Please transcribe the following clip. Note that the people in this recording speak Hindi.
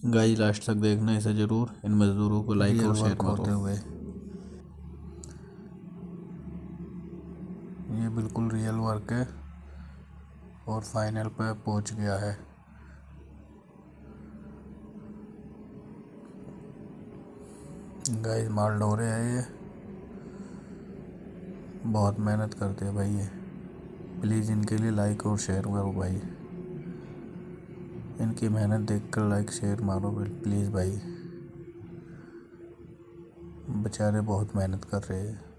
गाइस लास्ट तक देखना इसे जरूर। इन मजदूरों को लाइक और शेयर होते करो। हुए ये बिल्कुल रियल वर्क है और फाइनल पे पहुंच गया है। गाइस माल ढोरे है ये, बहुत मेहनत करते हैं भाई ये। प्लीज़ इनके लिए लाइक और शेयर करो भाई। इनकी मेहनत देखकर लाइक शेयर मारो प्लीज़ भाई। बेचारे बहुत मेहनत कर रहे हैं।